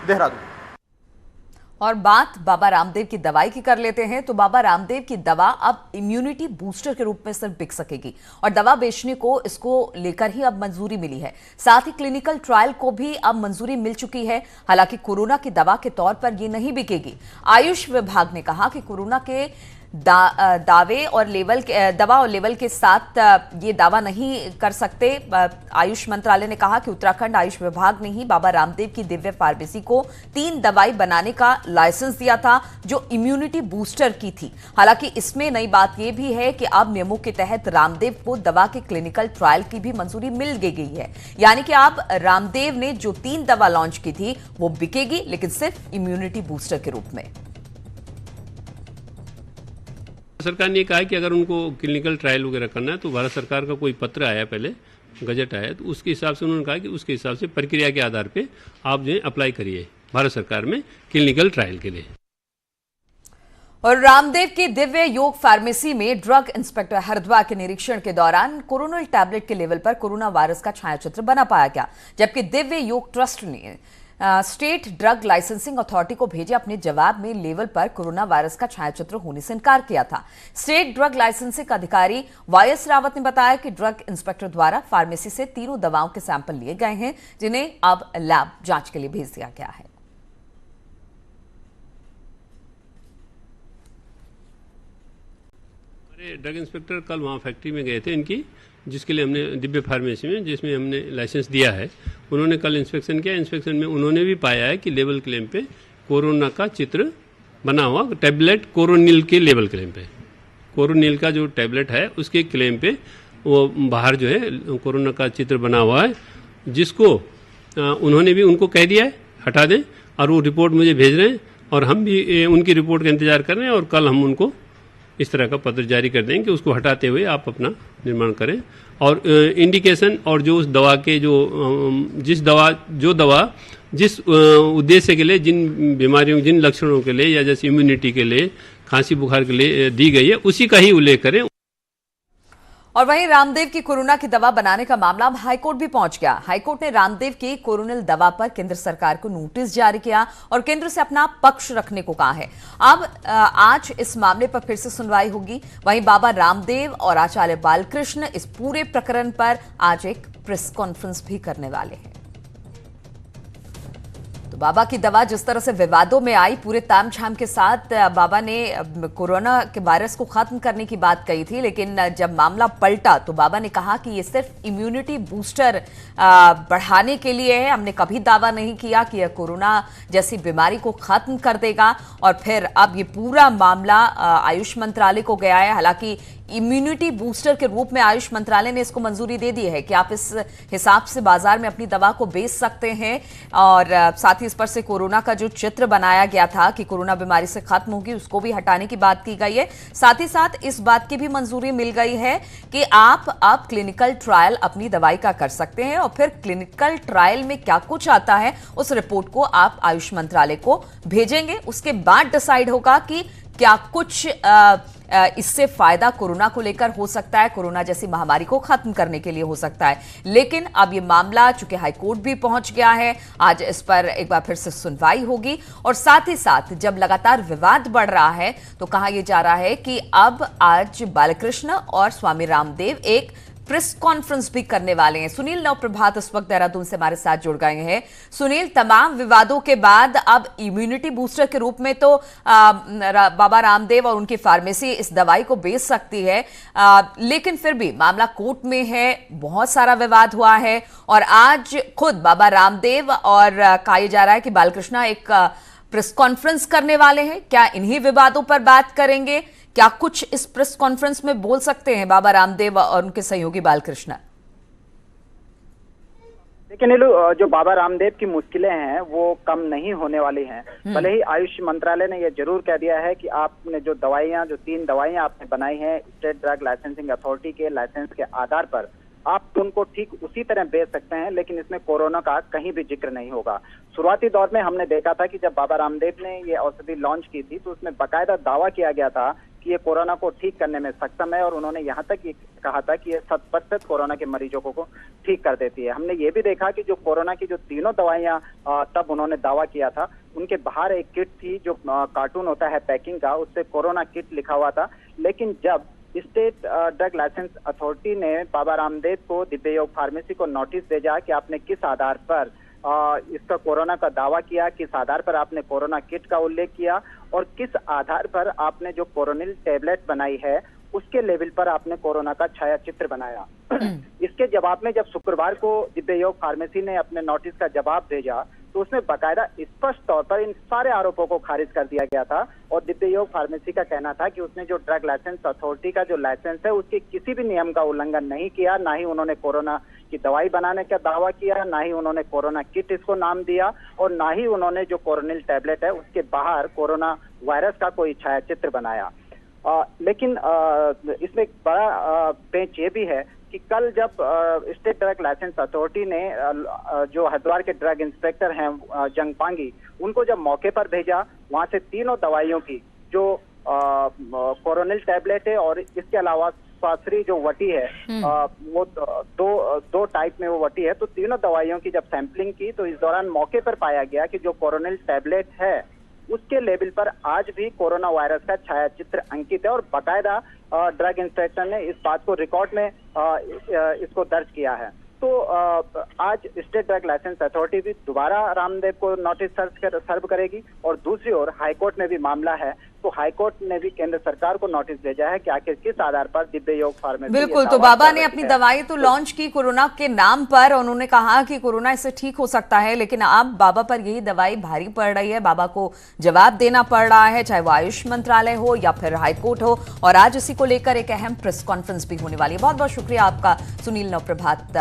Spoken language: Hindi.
देहरादून। और बात बाबा रामदेव की दवाई की कर लेते हैं। तो बाबा रामदेव की दवा अब इम्यूनिटी बूस्टर के रूप में सिर्फ बिक सकेगी और दवा बेचने को इसको लेकर ही अब मंजूरी मिली है। साथ ही क्लिनिकल ट्रायल को भी अब मंजूरी मिल चुकी है। हालांकि कोरोना की दवा के तौर पर यह नहीं बिकेगी। आयुष विभाग ने कहा कि कोरोना के दावे और लेवल दवा और लेवल के साथ ये दावा नहीं कर सकते। आयुष मंत्रालय ने कहा कि उत्तराखंड आयुष विभाग ने ही बाबा रामदेव की दिव्य फार्मेसी को 3 दवाई बनाने का लाइसेंस दिया था जो इम्यूनिटी बूस्टर की थी। हालांकि इसमें नई बात यह भी है कि अब नियमों के तहत रामदेव को दवा के क्लिनिकल ट्रायल की भी मंजूरी मिल गई है। यानी कि अब रामदेव ने जो 3 दवा लॉन्च की थी वो बिकेगी, लेकिन सिर्फ इम्यूनिटी बूस्टर के रूप में। सरकार ने कहा कि अगर उनको क्लिनिकल ट्रायल वगैरह करना है तो भारत सरकार का कोई पत्र आया, पहले गजट आया, तो उसके हिसाब से उन्होंने कहा कि उसके हिसाब से प्रक्रिया के आधार पे आप जो है अप्लाई करिए भारत सरकार में क्लिनिकल ट्रायल के लिए। और रामदेव की दिव्य योग फार्मेसी में ड्रग इंस्पेक्टर हरिद्वार के निरीक्षण के दौरान कोरोनल टैबलेट के लेवल पर कोरोना वायरस का छायाचित्र बना पाया गया, जबकि दिव्य योग ट्रस्ट ने स्टेट ड्रग लाइसेंसिंग अथॉरिटी को भेजे अपने जवाब में लेवल पर कोरोना वायरस का छायाचित्र होने से इनकार किया था। स्टेट ड्रग लाइसेंसिंग अधिकारी वाईएस रावत ने बताया कि ड्रग इंस्पेक्टर द्वारा फार्मेसी से 3 दवाओं के सैंपल लिए गए हैं, जिन्हें अब लैब जांच के लिए भेज दिया गया है। ड्रग इंस्पेक्टर कल वहाँ फैक्ट्री में गए थे इनकी, जिसके लिए हमने दिव्य फार्मेसी में, जिसमें हमने लाइसेंस दिया है, उन्होंने कल इंस्पेक्शन किया। इंस्पेक्शन में उन्होंने भी पाया है कि लेवल क्लेम पे कोरोना का चित्र बना हुआ टैबलेट, कोरोनिल के लेवल क्लेम पे, कोरोनिल का जो टैबलेट है उसके क्लेम पे वो बाहर जो है कोरोना का चित्र बना हुआ है, जिसको उन्होंने भी उनको कह दिया है हटा दें, और वो रिपोर्ट मुझे भेज रहे हैं और हम भी उनकी रिपोर्ट का इंतजार कर रहे हैं। और कल हम उनको इस तरह का पत्र जारी कर देंगे कि उसको हटाते हुए आप अपना निर्माण करें। और इंडिकेशन और जो उस दवा के जिस उद्देश्य के लिए, जिन बीमारियों, जिन लक्षणों के लिए, या जैसे इम्यूनिटी के लिए, खांसी बुखार के लिए दी गई है, उसी का ही उल्लेख करें। और वहीं रामदेव की कोरोना की दवा बनाने का मामला अब हाईकोर्ट भी पहुंच गया। हाईकोर्ट ने रामदेव की कोरोनिल दवा पर केंद्र सरकार को नोटिस जारी किया और केंद्र से अपना पक्ष रखने को कहा है। अब आज इस मामले पर फिर से सुनवाई होगी। वहीं बाबा रामदेव और आचार्य बालकृष्ण इस पूरे प्रकरण पर आज एक प्रेस कॉन्फ्रेंस भी करने वाले हैं। तो बाबा की दवा जिस तरह से विवादों में आई, पूरे तामझाम के साथ बाबा ने कोरोना के वायरस को खत्म करने की बात कही थी, लेकिन जब मामला पलटा तो बाबा ने कहा कि ये सिर्फ इम्यूनिटी बूस्टर बढ़ाने के लिए है। हमने कभी दावा नहीं किया कि यह कोरोना जैसी बीमारी को खत्म कर देगा। और फिर अब ये पूरा मामला आयुष मंत्रालय को गया है। हालांकि इम्यूनिटी बूस्टर के रूप में आयुष मंत्रालय ने इसको मंजूरी दे दी है कि आप इस हिसाब से बाजार में अपनी दवा को बेच सकते हैं। और साथ ही इस पर से कोरोना का जो चित्र बनाया गया था कि कोरोना बीमारी से खत्म होगी, उसको भी हटाने की बात की गई है। साथ ही साथ इस बात की भी मंजूरी मिल गई है कि आप अब क्लिनिकल ट्रायल अपनी दवाई का कर सकते हैं और फिर क्लिनिकल ट्रायल में क्या कुछ आता है उस रिपोर्ट को आप आयुष मंत्रालय को भेजेंगे। उसके बाद डिसाइड होगा कि क्या कुछ इससे फायदा कोरोना को लेकर हो सकता है, कोरोना जैसी महामारी को खत्म करने के लिए हो सकता है। लेकिन अब यह मामला चूंकि हाईकोर्ट भी पहुंच गया है, आज इस पर एक बार फिर से सुनवाई होगी। और साथ ही साथ जब लगातार विवाद बढ़ रहा है तो कहा यह जा रहा है कि अब आज बालकृष्ण और स्वामी रामदेव एक प्रेस कॉन्फ्रेंस भी करने वाले हैं। सुनील नवप्रभात इस वक्त देहरादून से हमारे साथ जुड़ गए हैं। सुनील, तमाम विवादों के बाद अब इम्यूनिटी बूस्टर के रूप में तो बाबा रामदेव और उनकी फार्मेसी इस दवाई को बेच सकती है, लेकिन फिर भी मामला कोर्ट में है, बहुत सारा विवाद हुआ है और आज खुद बाबा रामदेव और कहा जा रहा है कि बालकृष्ण एक प्रेस कॉन्फ्रेंस करने वाले हैं। क्या इन्हीं विवादों पर बात करेंगे? क्या कुछ इस प्रेस कॉन्फ्रेंस में बोल सकते हैं बाबा रामदेव और उनके सहयोगी बालकृष्ण? देखिए नीलू, जो बाबा रामदेव की मुश्किलें हैं वो कम नहीं होने वाली हैं। भले ही आयुष मंत्रालय ने यह जरूर कह दिया है कि आपने जो 3 दवाइयां आपने बनाई हैं स्टेट ड्रग लाइसेंसिंग अथॉरिटी के लाइसेंस के आधार पर, आप उनको ठीक उसी तरह बेच सकते हैं, लेकिन इसमें कोरोना का कहीं भी जिक्र नहीं होगा। शुरुआती दौर में हमने देखा था कि जब बाबा रामदेव ने ये औषधि लॉन्च की थी तो उसमें बाकायदा दावा किया गया था कि ये कोरोना को ठीक करने में सक्षम है और उन्होंने यहाँ तक ये कहा था कि ये 100% कोरोना के मरीजों को ठीक कर देती है। हमने ये भी देखा कि जो कोरोना की जो तीनों दवाइयाँ तब उन्होंने दावा किया था, उनके बाहर एक किट थी जो कार्टून होता है पैकिंग का, उससे कोरोना किट लिखा हुआ था। लेकिन जब स्टेट ड्रग लाइसेंस अथॉरिटी ने बाबा रामदेव को दिव्य योग फार्मेसी को नोटिस भेजा कि आपने किस आधार पर इसका कोरोना का दावा किया, किस आधार पर आपने कोरोना किट का उल्लेख किया और किस आधार पर आपने जो कोरोनिल टैबलेट बनाई है उसके लेवल पर आपने कोरोना का छाया चित्र बनाया। इसके जवाब में जब शुक्रवार को दिव्य योग फार्मेसी ने अपने नोटिस का जवाब भेजा तो उसमें बाकायदा स्पष्ट तौर पर इन सारे आरोपों को खारिज कर दिया गया था और दिव्य योग फार्मेसी का कहना था कि उसने जो ड्रग लाइसेंस अथॉरिटी का जो लाइसेंस है उसके किसी भी नियम का उल्लंघन नहीं किया, ना ही उन्होंने कोरोना की दवाई बनाने का दावा किया, ना ही उन्होंने कोरोना किट इसको नाम दिया और ना ही उन्होंने जो कोरोनिल टैबलेट है उसके बाहर कोरोना वायरस का कोई छायाचित्र बनाया। लेकिन इसमें एक बड़ा पेंच ये भी है कि कल जब स्टेट ड्रग लाइसेंस अथॉरिटी ने जो हरिद्वार के ड्रग इंस्पेक्टर हैं जंग पांगी, उनको जब मौके पर भेजा, वहां से तीनों दवाइयों की जो कोरोनिल टैबलेट है और इसके अलावा स्वाश्री जो वटी है वो दो टाइप में वो वटी है, तो तीनों दवाइयों की जब सैंपलिंग की तो इस दौरान मौके पर पाया गया कि जो कोरोनिल टैबलेट है उसके लेवल पर आज भी कोरोना वायरस का छायाचित्र अंकित है और बाकायदा ड्रग इंस्पेक्टर ने इस बात को रिकॉर्ड में इसको दर्ज किया है। तो आज स्टेट ड्रग लाइसेंस अथॉरिटी भी दोबारा रामदेव को नोटिस सर्व करेगी और दूसरी ओर हाईकोर्ट में भी मामला है, तो हाईकोर्ट ने भी केंद्र सरकार को नोटिस भेजा है कि आखिर किस आधार पर दिव्य योग फार्मेसी। बिल्कुल, तो बाबा ने अपनी दवाई तो लॉन्च की कोरोना के नाम पर, उन्होंने कहा कि कोरोना इससे ठीक हो सकता है, लेकिन अब बाबा पर यही दवाई भारी पड़ रही है, बाबा को जवाब देना पड़ रहा है, चाहे वो आयुष मंत्रालय हो या फिर हाईकोर्ट हो। और आज इसी को लेकर एक अहम प्रेस कॉन्फ्रेंस भी होने वाली है। बहुत बहुत शुक्रिया आपका सुनील नवप्रभात।